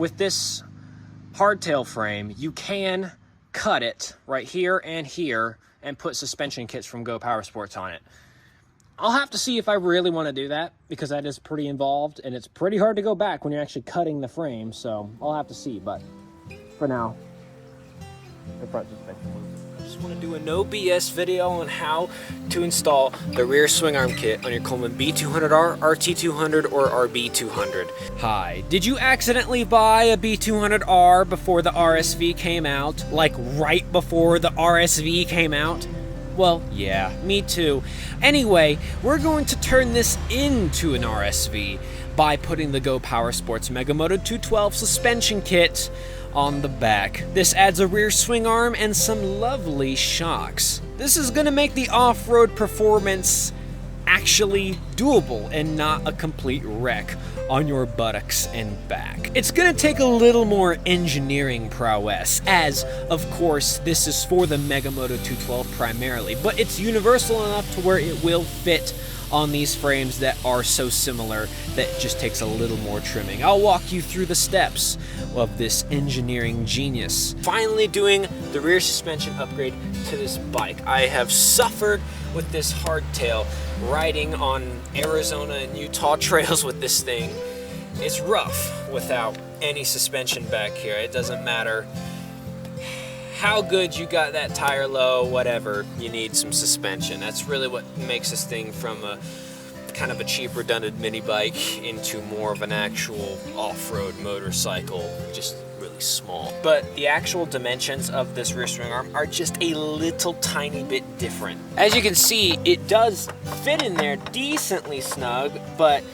With this hardtail frame, you can cut it right here and put suspension kits from Go Power Sports on it. I'll have to see if I really want to do that, because that is pretty involved and it's pretty hard to go back when you're actually cutting the frame, so I'll have to see. But for now, the front suspension moves. I just want to do a no BS video on how to install the rear swing arm kit on your Coleman B200R, RT200, or RB200. Hi, did you accidentally buy a B200R before the RSV came out? Like right before the RSV came out? Well, yeah, me too. Anyway, we're going to turn this into an RSV by putting the Go Power Sports Megamoto 212 suspension kit on the back. This adds a rear swing arm and some lovely shocks. This is going to make the off-road performance actually doable and not a complete wreck on your buttocks and back. It's gonna take a little more engineering prowess, as of course this is for the Megamoto 212 primarily, but it's universal enough to where it will fit on these frames that are so similar that it just takes a little more trimming. I'll walk you through the steps of this engineering genius. Finally doing the rear suspension upgrade to this bike. I have suffered with this hardtail riding on Arizona and Utah trails with this thing. It's rough without any suspension back here. It doesn't matter how good you got that tire low, whatever, you need some suspension. That's really what makes this thing from a kind of a cheap redundant mini bike into more of an actual off-road motorcycle, just really small. But the actual dimensions of this rear swing arm are just a little tiny bit different. As you can see, it does fit in there decently snug, but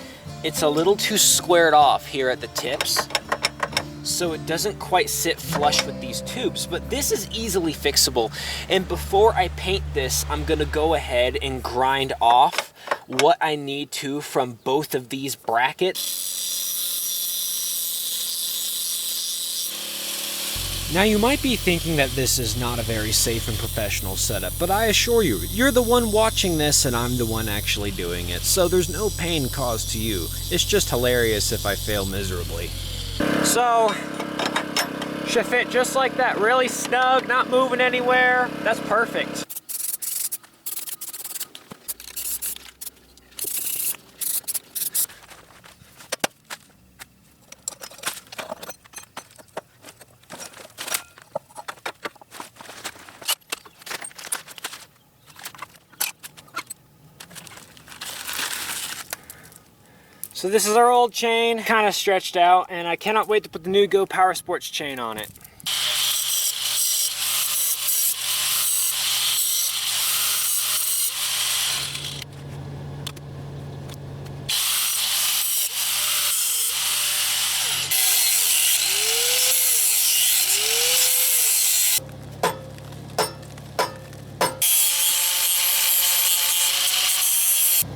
it's a little too squared off here at the tips, so it doesn't quite sit flush with these tubes. But this is easily fixable, and before I paint this, I'm gonna go ahead and grind off what I need to from both of these brackets. Now you might be thinking that this is not a very safe and professional setup, but I assure you, you're the one watching this and I'm the one actually doing it, so there's no pain caused to you. It's just hilarious if I fail miserably. So, should fit just like that, really snug, not moving anywhere. That's perfect. So this is our old chain, kind of stretched out, and I cannot wait to put the new Go Power Sports chain on it.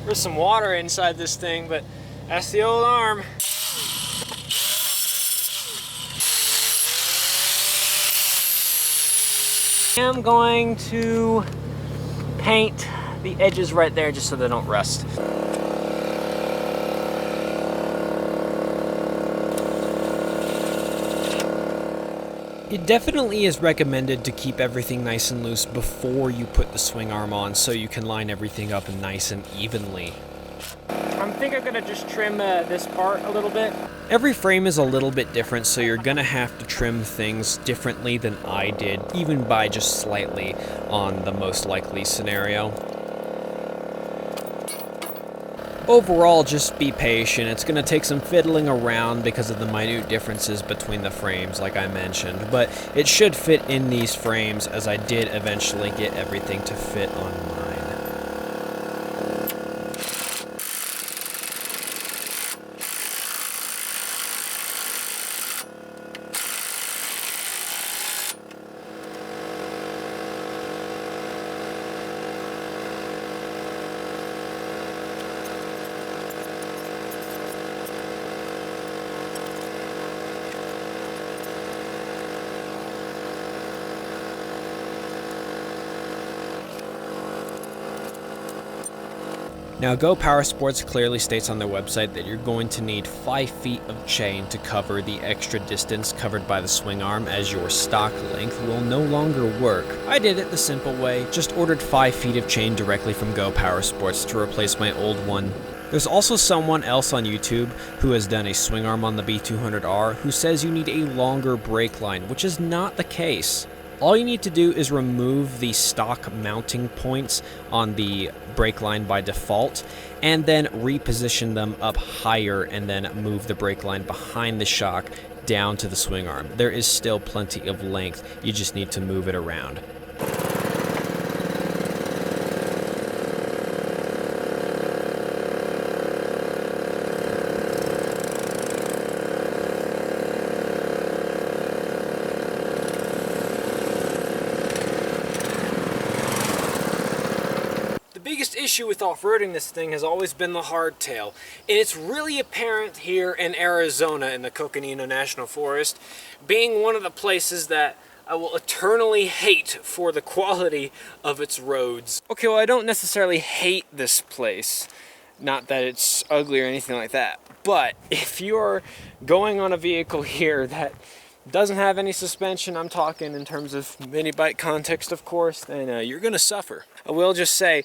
There's some water inside this thing, but that's the old arm. I'm going to paint the edges right there just so they don't rust. It definitely is recommended to keep everything nice and loose before you put the swing arm on, so you can line everything up nice and evenly. I think I'm gonna just trim this part a little bit. Every frame is a little bit different, so you're gonna have to trim things differently than I did, even by just slightly on the most likely scenario. Overall, just be patient. It's going to take some fiddling around because of the minute differences between the frames, like I mentioned, but it should fit in these frames, as I did eventually get everything to fit on mine. Now, Go Power Sports clearly states on their website that you're going to need 5 feet of chain to cover the extra distance covered by the swing arm, as your stock length will no longer work. I did it the simple way, just ordered 5 feet of chain directly from Go Power Sports to replace my old one. There's also someone else on YouTube who has done a swing arm on the B200R who says you need a longer brake line, which is not the case. All you need to do is remove the stock mounting points on the brake line by default, and then reposition them up higher, and then move the brake line behind the shock down to the swing arm. There is still plenty of length, you just need to move it around. The biggest issue with off-roading this thing has always been the hardtail, and it's really apparent here in Arizona in the Coconino National Forest, being one of the places that I will eternally hate for the quality of its roads. Okay, well, I don't necessarily hate this place, not that it's ugly or anything like that, but if you're going on a vehicle here that doesn't have any suspension, I'm talking in terms of mini bike context, of course, then you're gonna suffer. I will just say,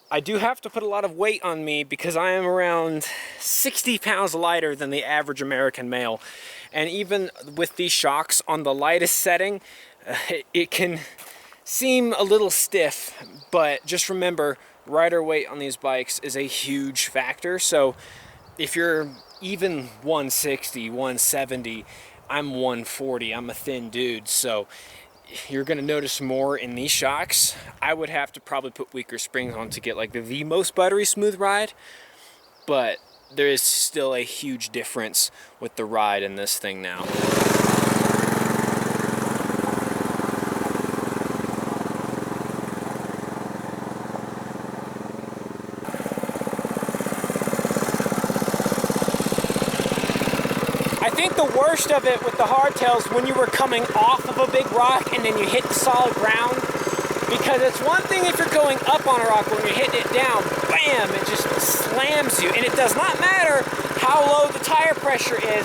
I do have to put a lot of weight on me because I am around 60 pounds lighter than the average American male. And even with these shocks on the lightest setting, it can seem a little stiff, but just remember, rider weight on these bikes is a huge factor. So if you're even 160, 170, I'm 140, I'm a thin dude, so you're going to notice more in these shocks. I would have to probably put weaker springs on to get like the most buttery smooth ride, but there is still a huge difference with the ride in this thing now. I think the worst of it with the hardtails when you were coming off of a big rock and then you hit the solid ground, because it's one thing if you're going up on a rock, when you're hitting it down, bam, it just slams you, and it does not matter how low the tire pressure is,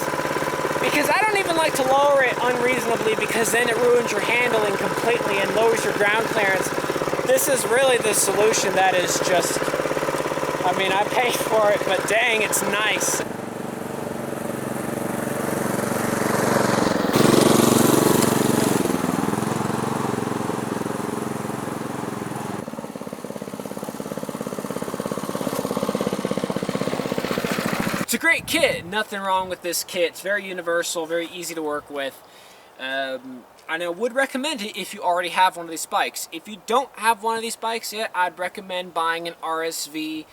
because I don't even like to lower it unreasonably, because then it ruins your handling completely and lowers your ground clearance. This is really the solution that is just, I mean, I paid for it, but dang, it's nice. It's a great kit, nothing wrong with this kit. It's very universal, very easy to work with. And I would recommend it if you already have one of these bikes. If you don't have one of these bikes yet, I'd recommend buying an RSV,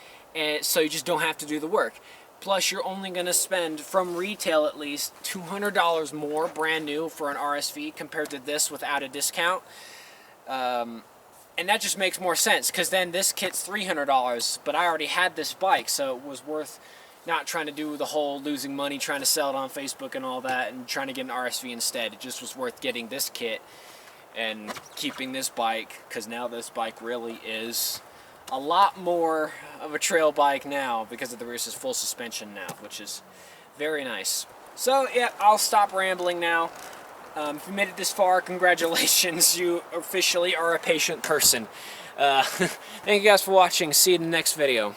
so you just don't have to do the work. Plus, you're only going to spend, from retail at least, $200 more brand new for an RSV compared to this without a discount. And that just makes more sense, because then this kit's $300, but I already had this bike, so it was worth not trying to do the whole losing money, trying to sell it on Facebook and all that, and trying to get an RSV instead. It just was worth getting this kit and keeping this bike, because now this bike really is a lot more of a trail bike now because of the rear full suspension now, which is very nice. So yeah, I'll stop rambling now. If you made it this far, congratulations, you officially are a patient person. Thank you guys for watching. See you in the next video.